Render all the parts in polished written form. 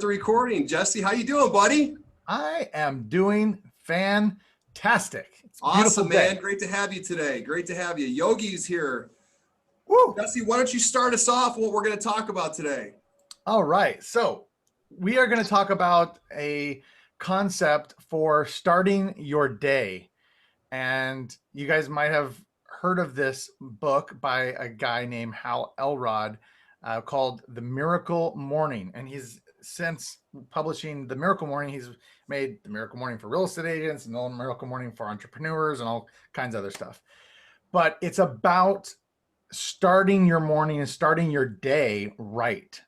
The recording. Jesse, how you doing, buddy? I am doing fantastic. It's a beautiful Awesome, man. day. Great to have you today. Great to have you. Yogi's here. Woo! Jesse, why don't you start us off what we're going to talk about today? All right. So we are going to talk about a concept for starting your day. And you guys might have heard of this book by a guy named Hal Elrod called The Miracle Morning. And he's since publishing The Miracle Morning, he's made The Miracle Morning for real estate agents and The Miracle Morning for entrepreneurs and all kinds of other stuff. But it's about starting your morning and starting your day right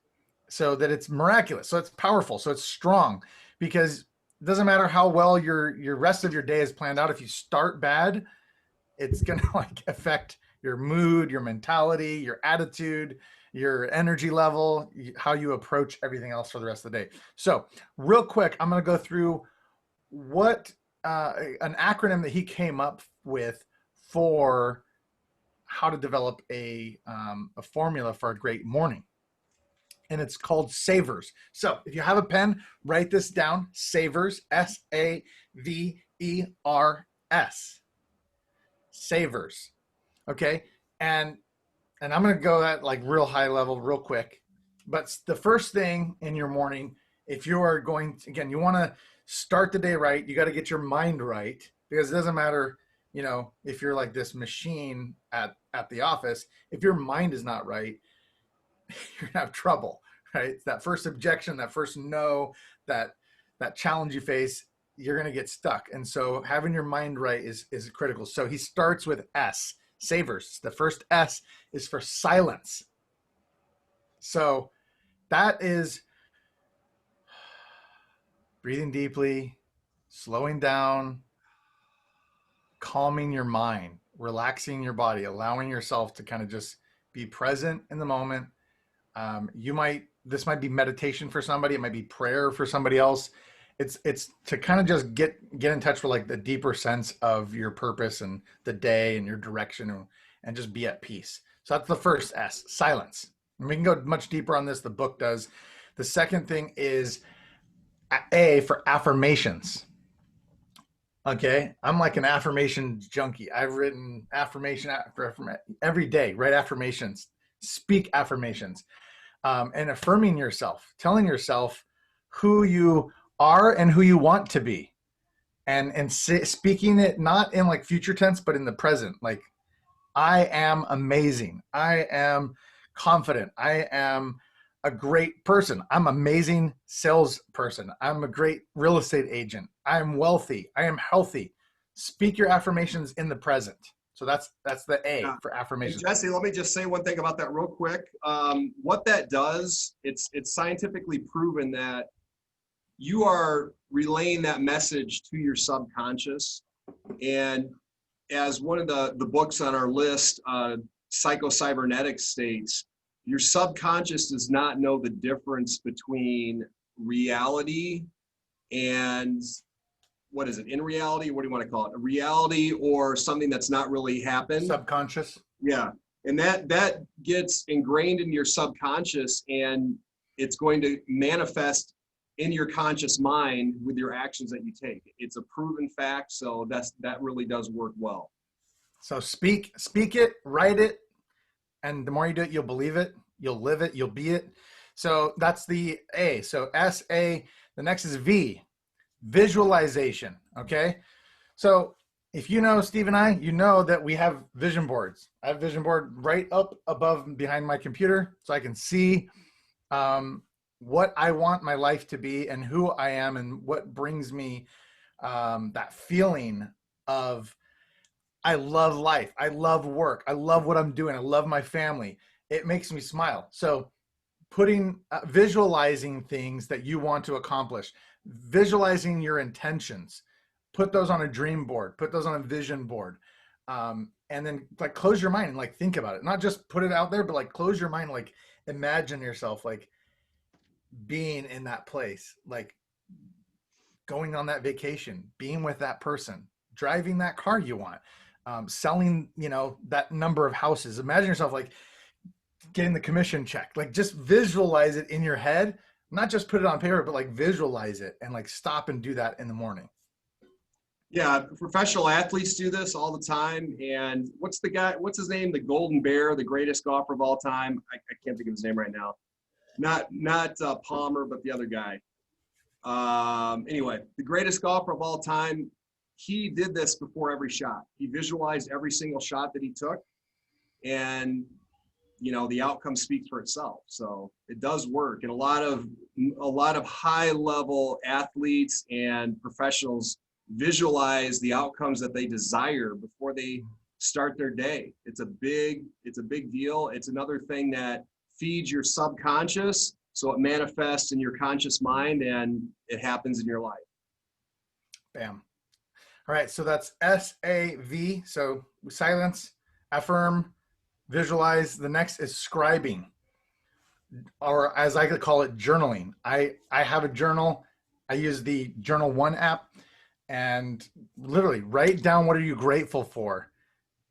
so that it's miraculous, so it's powerful, so it's strong, because it doesn't matter how well your rest of your day is planned out. If you start bad, it's going to affect your mood, your mentality, your attitude, your energy level, how you approach everything else for the rest of the day. So real quick, I'm going to go through what an acronym that he came up with for how to develop a formula for a great morning. And it's called SAVERS. So if you have a pen, write this down. SAVERS, SAVERS. SAVERS. Okay. And I'm going to go at like real high level real quick. But the first thing in your morning, if you are going to, again, you want to start the day right, you got to get your mind right, because it doesn't matter, if you're like this machine at the office, if your mind is not right, you're gonna have trouble, right? It's that first objection, that first no, that challenge you face, you're gonna get stuck. And so having your mind right is critical. So he starts with S, SAVERS. The first S is for silence. So that is breathing deeply, slowing down, calming your mind, relaxing your body, allowing yourself to kind of just be present in the moment. This might be meditation for somebody. It might be prayer for somebody else. It's to kind of just get in touch with like the deeper sense of your purpose and the day and your direction, and just be at peace. So that's the first S, silence. And we can go much deeper on this. The book does. The second thing is A for affirmations. Okay, I'm like an affirmation junkie. I've written affirmation every day, write affirmations, speak affirmations, and affirming yourself, telling yourself who you are and who you want to be, and speaking it not in like future tense, but in the present. Like, I am amazing. I am confident. I am a great person. I'm an amazing salesperson. I'm a great real estate agent. I am wealthy. I am healthy. Speak your affirmations in the present. So that's the A for affirmations. Hey, Jesse, let me just say one thing about that real quick. What that does, it's scientifically proven that you are relaying that message to your subconscious. And as one of the books on our list, Psycho-Cybernetics states, your subconscious does not know the difference between reality and what is it? In reality, what do you want to call it? A reality or something that's not really happened? Subconscious. Yeah. And that gets ingrained in your subconscious, and it's going to manifest in your conscious mind with your actions that you take. It's a proven fact. So that really does work well. So speak it, write it. And the more you do it, you'll believe it, you'll live it, you'll be it. So that's the A. So S-A, the next is V, visualization, okay? So if you know Steve and I, you know that we have vision boards. I have a vision board right up above and behind my computer, so I can see what I want my life to be and who I am and what brings me that feeling of I love life. I love work. I love what I'm doing. I love my family. It makes me smile. So visualizing things that you want to accomplish, visualizing your intentions, put those on a dream board, put those on a vision board. And then like close your mind and like think about it. Not just put it out there, but like close your mind, like imagine yourself like being in that place, like going on that vacation, being with that person, driving that car you want. Selling, that number of houses. Imagine yourself like getting the commission check. Like just visualize it in your head not just put it on paper, but like visualize it and like stop and do that in the morning. Yeah, professional athletes do this all the time. And what's his name? The Golden Bear, the greatest golfer of all time. I can't think of his name right now. Not Palmer, but the other guy. Anyway, the greatest golfer of all time, he did this before every shot. He visualized every single shot that he took, and the outcome speaks for itself. So it does work. And a lot of high level athletes and professionals visualize the outcomes that they desire before they start their day. It's a big deal. It's another thing that feeds your subconscious, so it manifests in your conscious mind and it happens in your life. Bam. All right, so that's SAV. So silence, affirm, visualize. The next is scribing, or as I could call it, journaling. I have a journal. I use the Journal One app, and literally write down what are you grateful for.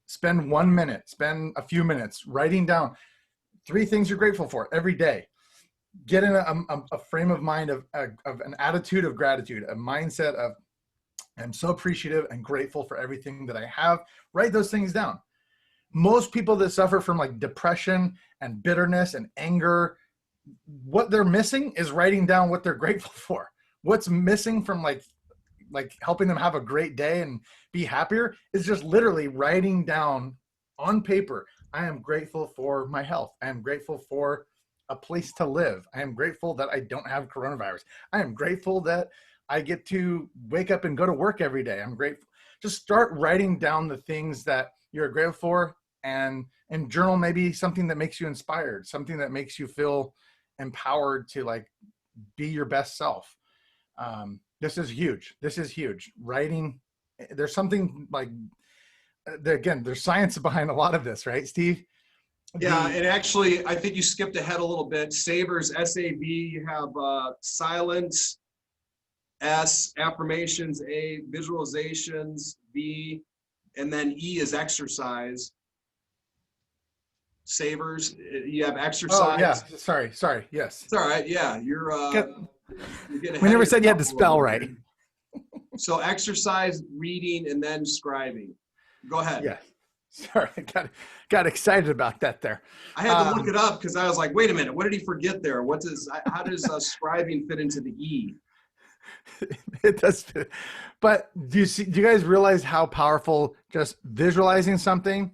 Spend 1 minute, spend a few minutes writing down 3 things you're grateful for every day. Get in a frame of mind of an attitude of gratitude, a mindset of I'm so appreciative and grateful for everything that I have. Write those things down. Most people that suffer from like depression and bitterness and anger, what they're missing is writing down what they're grateful for. What's missing from like helping them have a great day and be happier is just literally writing down on paper. I am grateful for my health. I am grateful for a place to live. I am grateful that I don't have coronavirus. I am grateful that I get to wake up and go to work every day. I'm grateful. Just start writing down the things that you're grateful for, and journal maybe something that makes you inspired, something that makes you feel empowered to like be your best self. This is huge. This is huge. Writing, there's something like, again, there's science behind a lot of this, right, Steve? Yeah, and actually, I think you skipped ahead a little bit. Savers, SAV, you have silence, S, affirmations, A, visualizations, B, and then E is exercise. Savers, you have exercise. Oh, yeah, sorry, yes. It's all right, yeah, you're getting ahead. We never said you had to spell right. So exercise, reading, and then scribing. Go ahead. Yeah. Sorry, I got excited about that there. I had to look it up because I was like, wait a minute, what did he forget there? How does scribing fit into the E? It does fit. But do you guys realize how powerful just visualizing something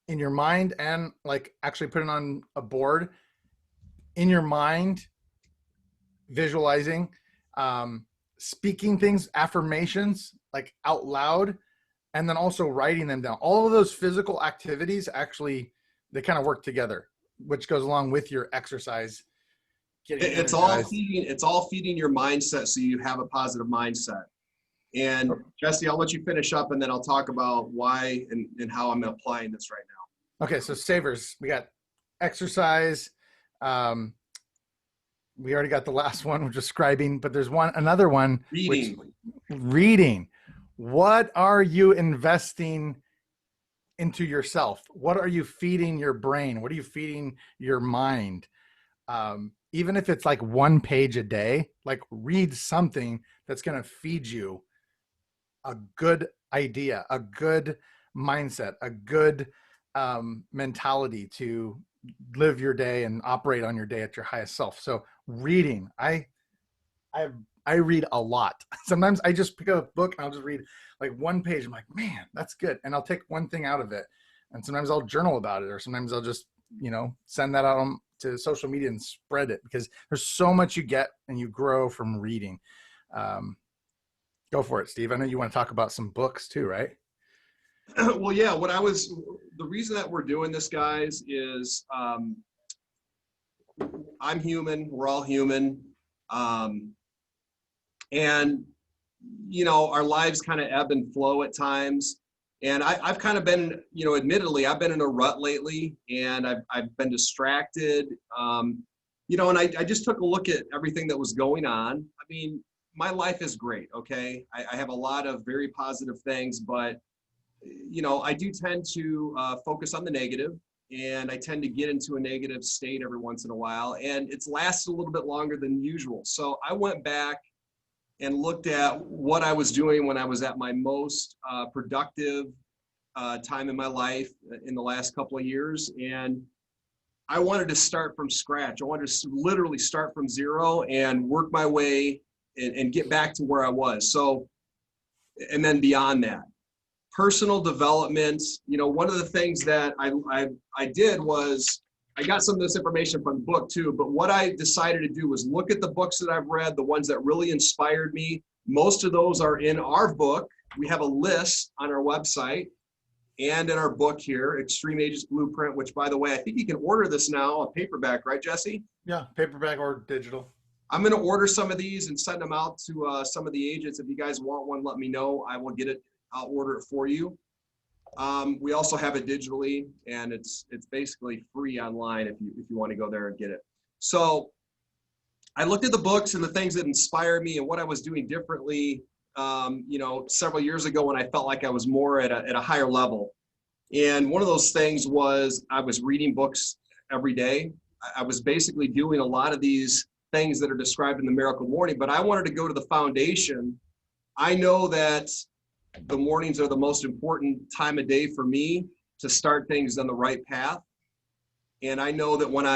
in your mind and like actually putting on a board in your mind, visualizing, speaking things, affirmations like out loud, and then also writing them down. All of those physical activities actually, they kind of work together, which goes along with your exercise. It's all feeding your mindset, so you have a positive mindset. And Jesse, I'll let you finish up, and then I'll talk about why and how I'm applying this right now. Okay, so savers, we got exercise. We already got the last one, which is scribing, but there's another one. Reading. What are you investing into yourself? What are you feeding your brain? What are you feeding your mind? Even if it's like 1 page a day, like read something that's going to feed you a good idea, a good mindset, a good mentality to live your day and operate on your day at your highest self. So reading, I read a lot. Sometimes I just pick up a book and I'll just read like 1 page. I'm like, man, that's good. And I'll take one thing out of it. And sometimes I'll journal about it, or sometimes I'll just, send that out to social media and spread it, because there's so much you get and you grow from reading. Go for it, Steve. I know you want to talk about some books too, right? Well, yeah, the reason that we're doing this, guys, is I'm human. We're all human. And, our lives kind of ebb and flow at times. And I've kind of been, admittedly, I've been in a rut lately, and I've been distracted. And I just took a look at everything that was going on. I mean, my life is great, okay? I have a lot of very positive things, but, I do tend to focus on the negative. and I tend to get into a negative state every once in a while, and it's lasted a little bit longer than usual. So I went back and looked at what I was doing when I was at my most productive time in my life in the last couple of years. And I wanted to start from scratch. I wanted to literally start from zero and work my way and get back to where I was. So, and then beyond that, personal development, one of the things that I did was I got some of this information from the book too, but what I decided to do was look at the books that I've read, the ones that really inspired me. Most of those are in our book. We have a list on our website and in our book here, Extreme Ages Blueprint, which, by the way, I think you can order this now, a paperback, right, Jesse? Yeah, paperback or digital. I'm going to order some of these and send them out to some of the agents. If you guys want one, let me know. I will get it. I'll order it for you. We also have it digitally, and it's basically free online if you want to go there and get it. So I looked at the books and the things that inspired me and what I was doing differently, several years ago when I felt like I was more at a higher level. And one of those things was I was reading books every day. I was basically doing a lot of these things that are described in the Miracle Morning, but I wanted to go to the foundation. I know that the mornings are the most important time of day for me to start things on the right path. And I know that when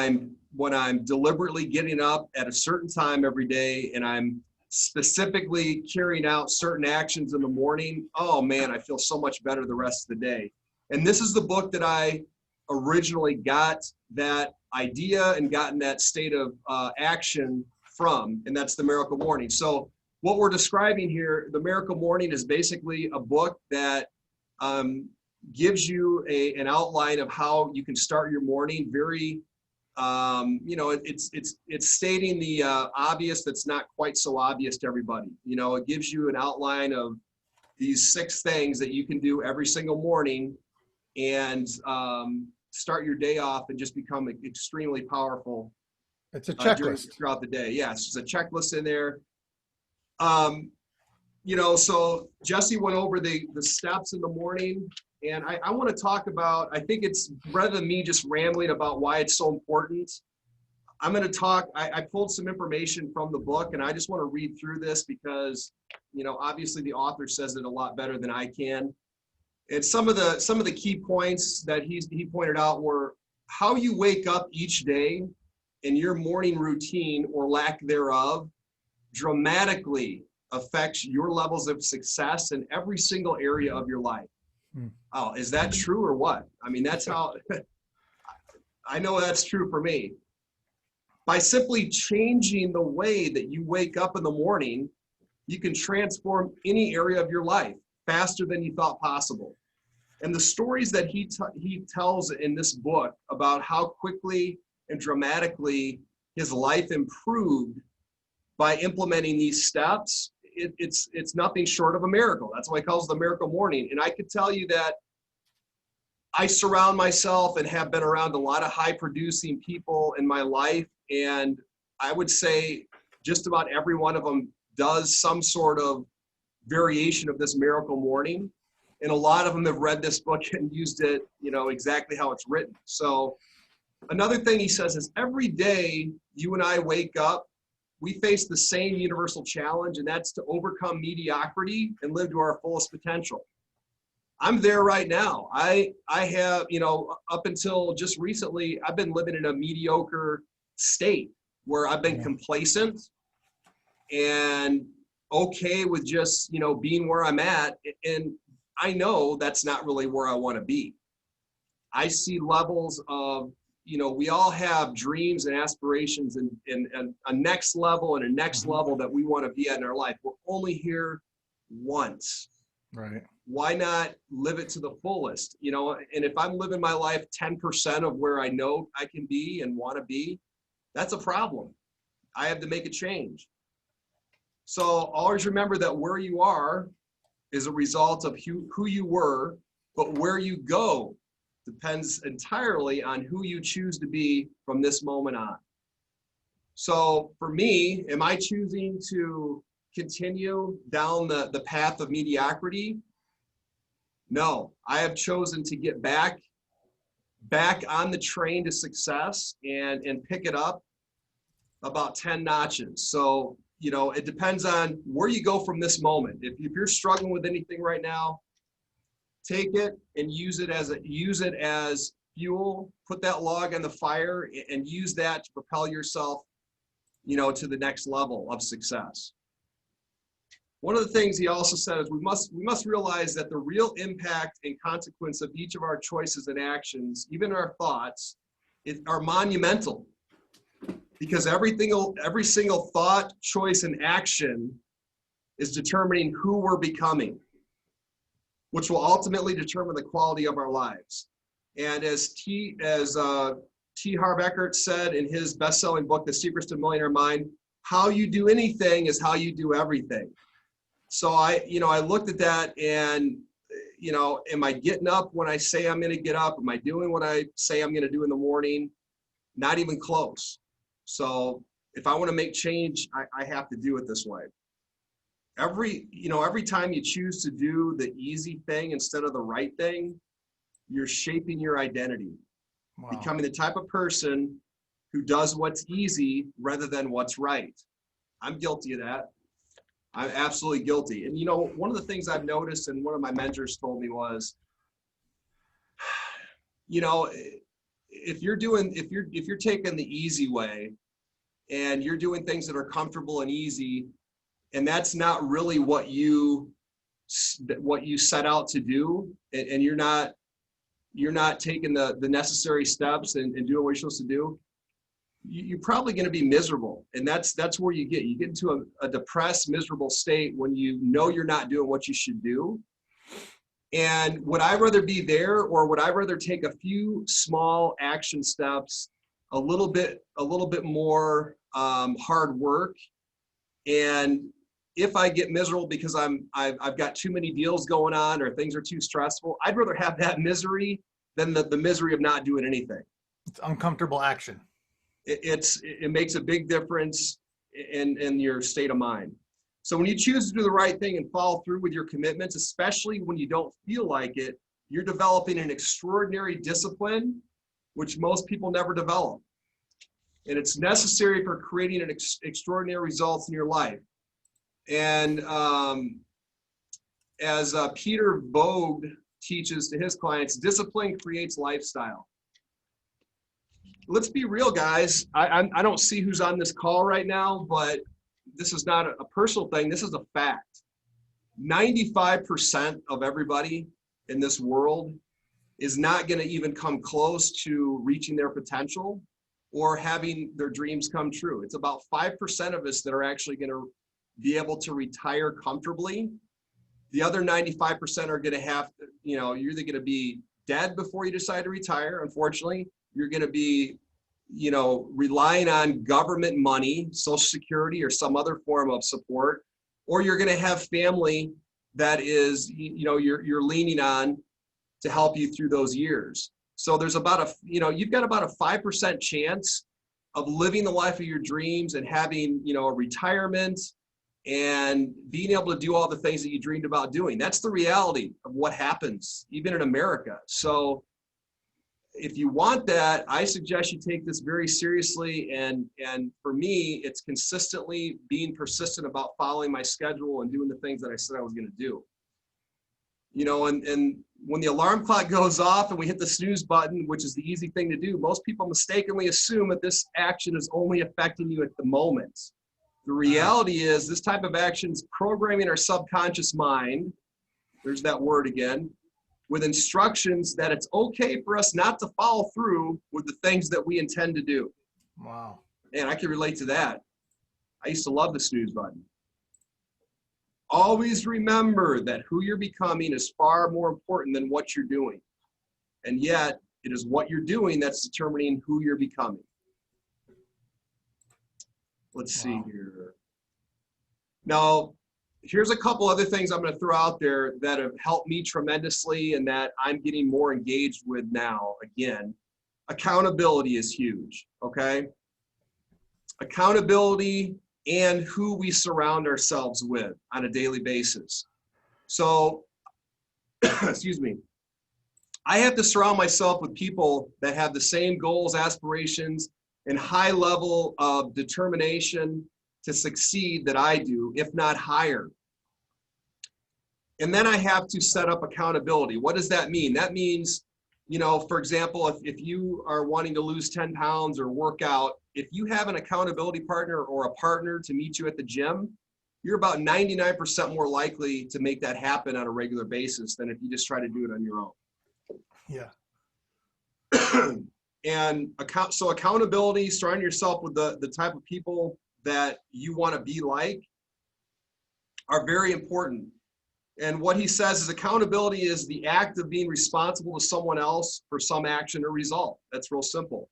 I'm deliberately getting up at a certain time every day and I'm specifically carrying out certain actions in the morning, oh man, I feel so much better the rest of the day. And this is the book that I originally got that idea and gotten that state of action from, and that's the Miracle Morning. So what we're describing here, the Miracle Morning, is basically a book that gives you an outline of how you can start your morning. Very, it's stating the obvious that's not quite so obvious to everybody. It gives you an outline of these 6 things that you can do every single morning and start your day off and just become extremely powerful. It's a checklist throughout the day. Yes, there's a checklist in there. So Jesse went over the steps in the morning, and I want to talk about, I think it's, rather than me just rambling about why it's so important, I'm going to talk, I pulled some information from the book, and I just want to read through this because, obviously the author says it a lot better than I can. And some of the key points that he pointed out were how you wake up each day and your morning routine or lack thereof dramatically affects your levels of success in every single area of your life. Oh, is that true or what? I mean, that's how I know that's true for me. By simply changing the way that you wake up in the morning, you can transform any area of your life faster than you thought possible. And the stories that he tells in this book about how quickly and dramatically his life improved by implementing these steps, it's nothing short of a miracle. That's why he calls it the Miracle Morning. And I could tell you that I surround myself and have been around a lot of high producing people in my life. And I would say just about every one of them does some sort of variation of this Miracle Morning. And a lot of them have read this book and used it, exactly how it's written. So another thing he says is every day you and I wake up, we face the same universal challenge, and that's to overcome mediocrity and live to our fullest potential. I'm there right now. I have, up until just recently, I've been living in a mediocre state where I've been complacent and okay with just, being where I'm at. And I know that's not really where I want to be. I see levels of, we all have dreams and aspirations and a next level and a next level that we want to be at in our life. We're only here once. Right. Why not live it to the fullest? And if I'm living my life 10% of where I know I can be and want to be, that's a problem. I have to make a change. So always remember that where you are is a result of who you were, but where you go depends entirely on who you choose to be from this moment on. So for me, am I choosing to continue down the path of mediocrity? No, I have chosen to get back back on the train to success and pick it up about 10 notches. So, you know, it depends on where you go from this moment. If you're struggling with anything right now, take it and use it as fuel, put that log on the fire and use that to propel yourself, you know, to the next level of success. One of the things he also said is we must realize that the real impact and consequence of each of our choices and actions, even our thoughts, are monumental, because every single thought, choice, and action is determining who we're becoming, which will ultimately determine the quality of our lives. And as T. Harv Eker said in his best-selling book, The Secrets to the Millionaire Mind, how you do anything is how you do everything. So I looked at that and, you know, am I getting up when I say I'm going to get up? Am I doing what I say I'm going to do in the morning? Not even close. So if I want to make change, I have to do it this way. Every time you choose to do the easy thing instead of the right thing, you're shaping your identity. Wow. Becoming the type of person who does what's easy rather than what's right. I'm guilty of that. I'm absolutely guilty. And you know, one of the things I've noticed and one of my mentors told me was, you know, if you're taking the easy way and you're doing things that are comfortable and easy, and that's not really what you set out to do, and you're not taking the necessary steps and doing what you're supposed to do, you're probably going to be miserable. And that's where you get into a depressed, miserable state when you know you're not doing what you should do. And would I rather be there, or would I rather take a few small action steps, a little bit more hard work? And if I get miserable because I've got too many deals going on or things are too stressful, I'd rather have that misery than the misery of not doing anything. It's uncomfortable action. It makes a big difference in your state of mind. So when you choose to do the right thing and follow through with your commitments, especially when you don't feel like it, you're developing an extraordinary discipline, which most people never develop. And it's necessary for creating an extraordinary results in your life. And as Peter Vogt teaches to his clients, discipline creates lifestyle. Let's be real, guys. I don't see who's on this call right now, but this is not a personal thing. This is a fact. 95% of everybody in this world is not going to even come close to reaching their potential or having their dreams come true. It's about 5% of us that are actually going to be able to retire comfortably. The other 95% are going to have, you're either going to be dead before you decide to retire. Unfortunately, you're going to be, relying on government money, Social Security or some other form of support, or you're going to have family that is, you're leaning on to help you through those years. So there's about you've got about a 5% chance of living the life of your dreams and having, a retirement and being able to do all the things that you dreamed about doing. That's the reality of what happens, even in America. So if you want that, I suggest you take this very seriously. And for me, it's consistently being persistent about following my schedule and doing the things that I said I was going to do. And when the alarm clock goes off and we hit the snooze button, which is the easy thing to do, most people mistakenly assume that this action is only affecting you at the moment. The reality is this type of action is programming our subconscious mind, there's that word again, with instructions that it's okay for us not to follow through with the things that we intend to do. Wow. And I can relate to that. I used to love the snooze button. Always remember that who you're becoming is far more important than what you're doing. And yet, it is what you're doing that's determining who you're becoming. Let's see here. Now, here's a couple other things I'm going to throw out there that have helped me tremendously and that I'm getting more engaged with now. Again, accountability is huge, okay? Accountability and who we surround ourselves with on a daily basis. So, excuse me, I have to surround myself with people that have the same goals, aspirations, and high level of determination to succeed that I do, if not higher. And then I have to set up accountability. What does that mean? That means, for example, if you are wanting to lose 10 pounds or work out, if you have an accountability partner or a partner to meet you at the gym, you're about 99% more likely to make that happen on a regular basis than if you just try to do it on your own. Yeah. And so accountability, surrounding yourself with the type of people that you want to be like, are very important. And what he says is accountability is the act of being responsible to someone else for some action or result. That's real simple.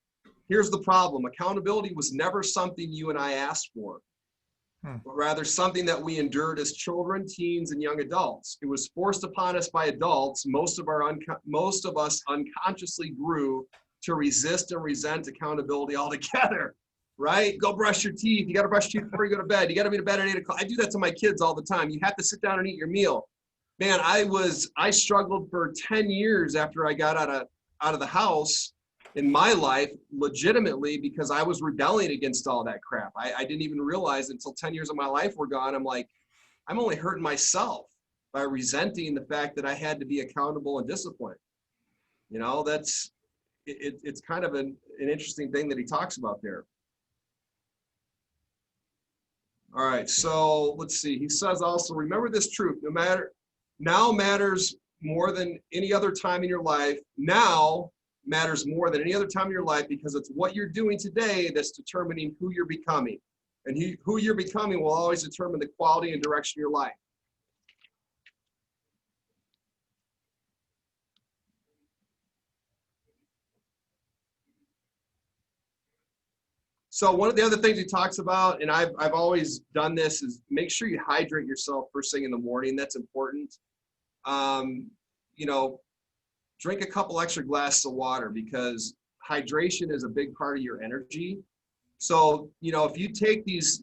Here's the problem. Accountability was never something you and I asked for, but rather something that we endured as children, teens, and young adults. It was forced upon us by adults. Most of us unconsciously grew to resist and resent accountability altogether, right? Go brush your teeth. You got to brush your teeth before you go to bed. You got to be to bed at 8 o'clock. I do that to my kids all the time. You have to sit down and eat your meal. Man, I struggled for 10 years after I got out of the house in my life, legitimately, because I was rebelling against all that crap. I didn't even realize until 10 years of my life were gone. I'm like, I'm only hurting myself by resenting the fact that I had to be accountable and disciplined. It's kind of an interesting thing that he talks about there. All right, so let's see. He says also, remember this truth, now matters more than any other time in your life. Now matters more than any other time in your life because it's what you're doing today that's determining who you're becoming. And who you're becoming will always determine the quality and direction of your life. So one of the other things he talks about, and I've always done this, is make sure you hydrate yourself first thing in the morning. That's important. Drink a couple extra glasses of water because hydration is a big part of your energy. So, if you take these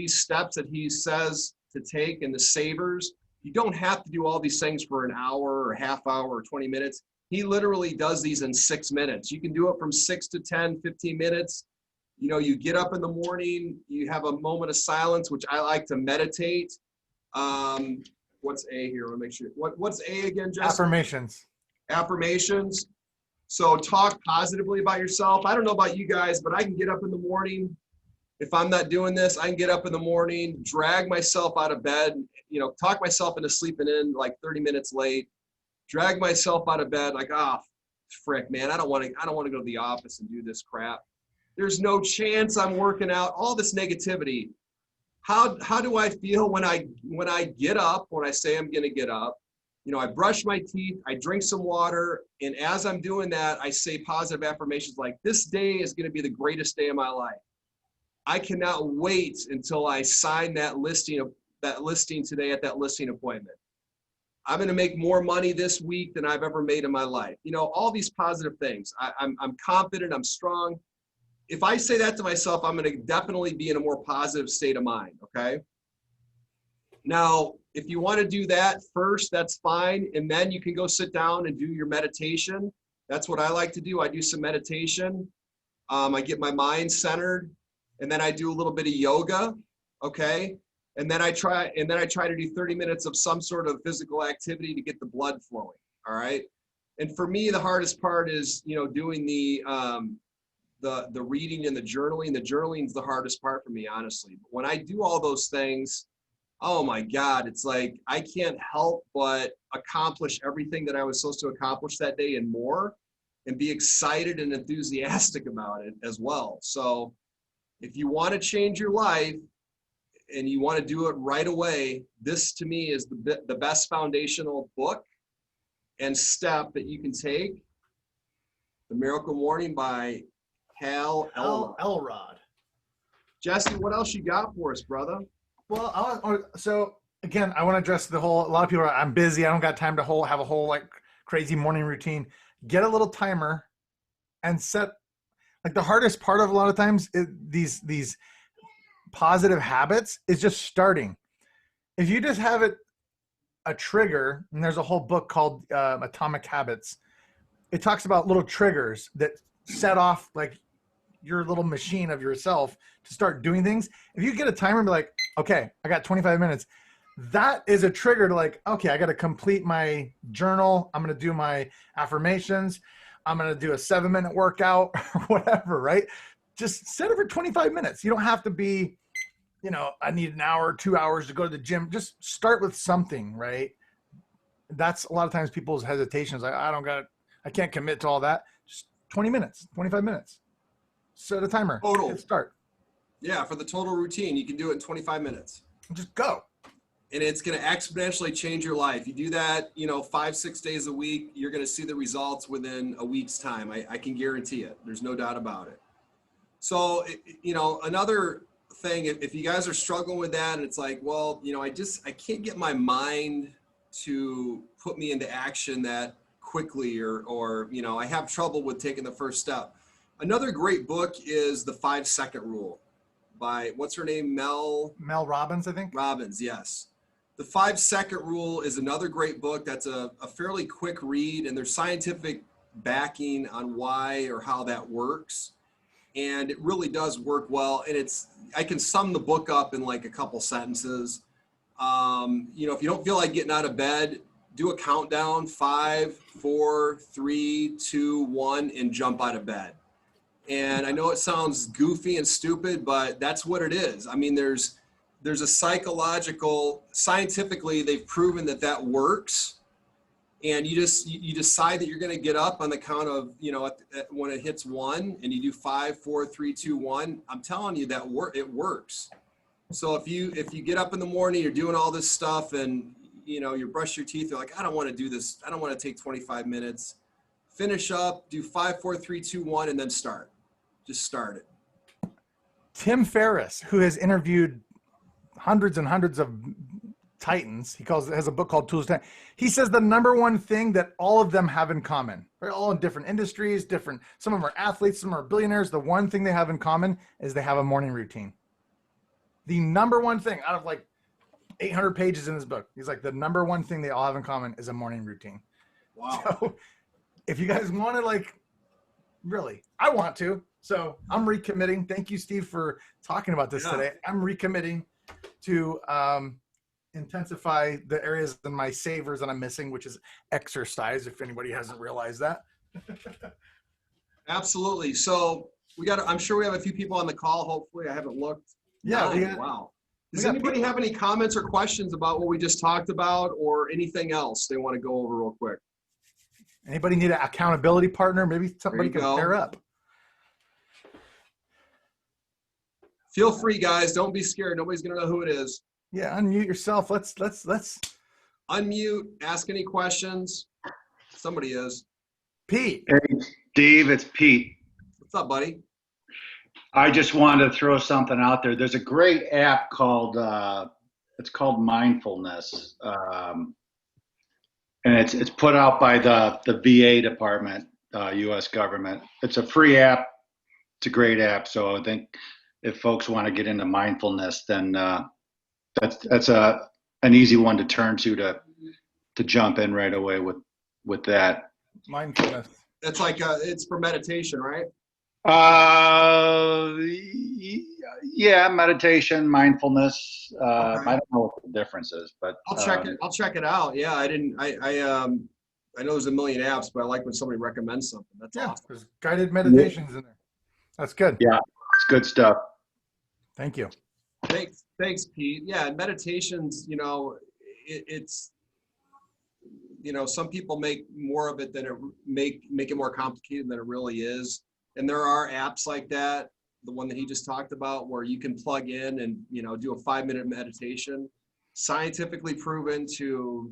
steps that he says to take and the savers, you don't have to do all these things for an hour or half hour or 20 minutes. He literally does these in 6 minutes. You can do it from 6 to 10, 15 minutes. You get up in the morning, you have a moment of silence, which I like to meditate. What's A here? I want to make sure. What's A again, Jesse? Affirmations. So talk positively about yourself. I don't know about you guys, but I can get up in the morning. If I'm not doing this, I can get up in the morning, drag myself out of bed, talk myself into sleeping in like 30 minutes late, drag myself out of bed like, frick, man, I don't want to go to the office and do this crap. There's no chance I'm working out. All this negativity. How do I feel when I get up, when I say I'm going to get up? I brush my teeth, I drink some water, and as I'm doing that, I say positive affirmations like, this day is going to be the greatest day of my life. I cannot wait until I sign that listing today at that listing appointment. I'm going to make more money this week than I've ever made in my life. All these positive things. I'm confident, I'm strong. If I say that to myself, I'm going to definitely be in a more positive state of mind, okay? Now, if you want to do that first, that's fine. And then you can go sit down and do your meditation. That's what I like to do. I do some meditation. I get my mind centered, and then I do a little bit of yoga, okay? And then I try to do 30 minutes of some sort of physical activity to get the blood flowing, all right? And for me, the hardest part is, doing the reading and the journaling. The journaling is the hardest part for me, honestly. But when I do all those things, oh my God, it's like I can't help but accomplish everything that I was supposed to accomplish that day and more, and be excited and enthusiastic about it as well. So if you want to change your life and you want to do it right away, this to me is the best foundational book and step that you can take. The Miracle Morning by Hal Elrod. Jesse, what else you got for us, brother? Well, so again, I want to address a lot of people are, I'm busy. I don't got time to have a whole like crazy morning routine. Get a little timer and set, like the hardest part of a lot of times these positive habits is just starting. If you just have it a trigger, and there's a whole book called Atomic Habits. It talks about little triggers that set off like your little machine of yourself to start doing things. If you get a timer and be like, okay, I got 25 minutes, that is a trigger to like, okay, I got to complete my journal. I'm going to do my affirmations. I'm going to do a 7-minute workout or whatever, right? Just set it for 25 minutes. You don't have to be, I need an hour, 2 hours to go to the gym. Just start with something, right? That's a lot of times people's hesitations. Like, I can't commit to all that. Just 20 minutes, 25 minutes. Set a timer. Total. Start. Yeah, for the total routine, you can do it in 25 minutes. Just go. And it's going to exponentially change your life. You do that, 5-6 days a week, you're going to see the results within a week's time. I can guarantee it. There's no doubt about it. So, another thing, if you guys are struggling with that and it's like, well, I can't get my mind to put me into action that quickly or I have trouble with taking the first step. Another great book is The 5-Second Rule by, what's her name? Mel Robbins, I think. Robbins, yes. The 5-Second Rule is another great book. That's a fairly quick read, and there's scientific backing on why or how that works. And it really does work well. And I can sum the book up in like a couple sentences. If you don't feel like getting out of bed, do a countdown, 5, 4, 3, 2, 1, and jump out of bed. And I know it sounds goofy and stupid, but that's what it is. I mean, there's a scientifically, they've proven that works. And you decide that you're going to get up on the count of, when it hits 1 and you do 5, 4, 3, 2, 1, I'm telling you it works. So if you get up in the morning, you're doing all this stuff and, you brush your teeth, you're like, I don't want to do this. I don't want to take 25 minutes. Finish up, do 5, 4, 3, 2, 1, and then start. Just start it. Tim Ferriss, who has interviewed hundreds and hundreds of titans, has a book called Tools to Titan. He says the number one thing that all of them have in common, they're all in different industries, some of them are athletes, some are billionaires. The one thing they have in common is they have a morning routine. The number one thing out of like 800 pages in his book, he's like, the number one thing they all have in common is a morning routine. Wow. So if you guys want to really, I want to. So I'm recommitting. Thank you, Steve, for talking about this today. I'm recommitting to intensify the areas in my savers that I'm missing, which is exercise, if anybody hasn't realized that. Absolutely. So I'm sure we have a few people on the call. Hopefully I haven't looked. Yeah. Wow. Does anybody have any comments or questions about what we just talked about or anything else they want to go over real quick? Anybody need an accountability partner? Maybe somebody can pair up. Feel free, guys. Don't be scared. Nobody's going to know who it is. Yeah, unmute yourself. Let's unmute. Ask any questions. Somebody is. Pete. Hey, Steve, it's Pete. What's up, buddy? I just wanted to throw something out there. There's a great app called it's called Mindfulness, and it's put out by the VA department, U.S. government. It's a free app. It's a great app. So I think if folks want to get into mindfulness, then that's an easy one to turn to jump in right away with that. Mindfulness. It's like it's for meditation, right? Yeah, meditation, mindfulness. Okay. I don't know what the difference is, but I'll check it out. Yeah, I know there's a million apps, but I like when somebody recommends something. That's awesome. There's guided meditations in there. That's good. Yeah, it's good stuff. Thank you. Thanks, Pete. Yeah, and meditations, it's some people make more of it than make it more complicated than it really is. And there are apps like that, the one that he just talked about, where you can plug in and do a 5-minute meditation, scientifically proven to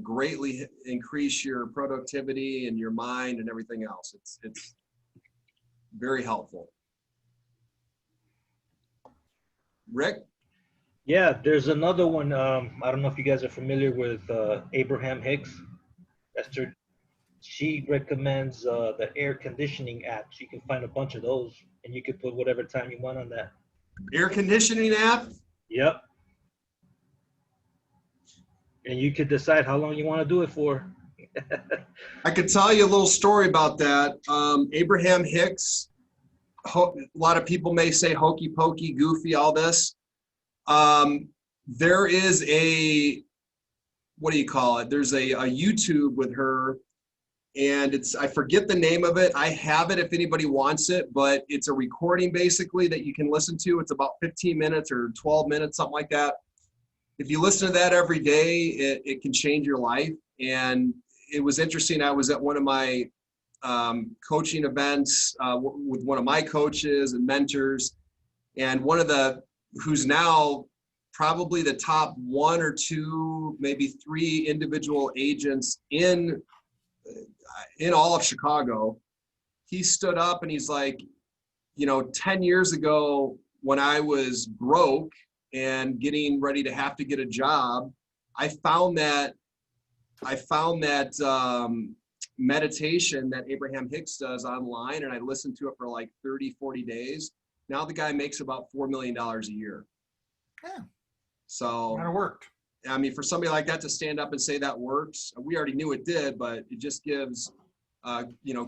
greatly increase your productivity and your mind and everything else. It's very helpful. Rick? Yeah, there's another one. I don't know if you guys are familiar with Abraham Hicks. She recommends the air conditioning app. So you can find a bunch of those, and you can put whatever time you want on that. Air conditioning app? Yep. And you could decide how long you want to do it for. I could tell you a little story about that. Abraham Hicks, a lot of people may say hokey pokey, goofy, all this. There is a, what do you call it? There's a YouTube with her, and I forget the name of it. I have it if anybody wants it, but it's a recording basically that you can listen to. It's about 15 minutes or 12 minutes, something like that. If you listen to that every day, it can change your life. And it was interesting. I was at one of my coaching events with one of my coaches and mentors, and one of who's now probably the top 1 or 2, maybe 3 individual agents in all of Chicago. He stood up and he's like, 10 years ago when I was broke and getting ready to have to get a job, I found that meditation that Abraham Hicks does online, and I listened to it for like 30, 40 days. Now the guy makes about $4 million a year. Yeah. So Kind of worked. I mean, for somebody like that to stand up and say that works, we already knew it did, but it just gives,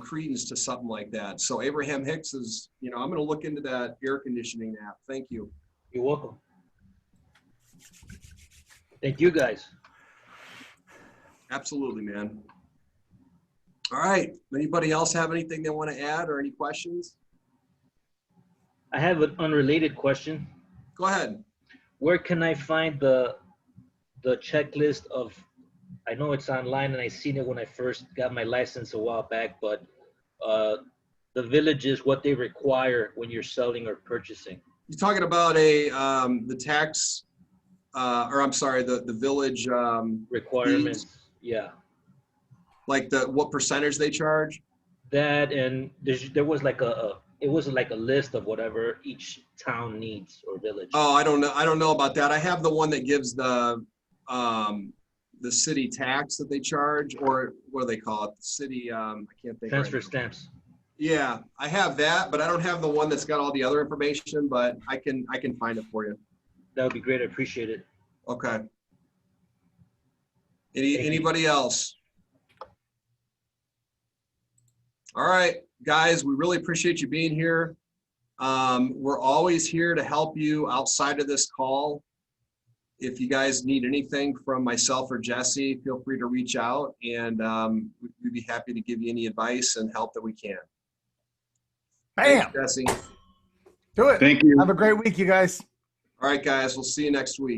credence to something like that. So Abraham Hicks is, I'm going to look into that air conditioning app. Thank you. You're welcome. Thank you, guys. Absolutely, man. All right. Anybody else have anything they want to add or any questions? I have an unrelated question. Go ahead. Where can I find the checklist of, I know it's online and I seen it when I first got my license a while back, but the villages, what they require when you're selling or purchasing. You're talking about the tax, the village Requirements, fees, yeah. like what percentage they charge? That, and there was like it wasn't like a list of whatever each town needs or village. Oh, I don't know about that. I have the one that gives the city tax that they charge, or what do they call it? The city, I can't think. Transfer right now. stamps. Yeah, I have that, but I don't have the one that's got all the other information, but I can find it for you. That would be great. I appreciate it. Okay. Thank you. Anybody else? All right, guys, we really appreciate you being here. We're always here to help you outside of this call. If you guys need anything from myself or Jesse, feel free to reach out, and we'd be happy to give you any advice and help that we can. Bam. Thanks, Jesse. Do it. Thank you. Have a great week, you guys. All right, guys, we'll see you next week.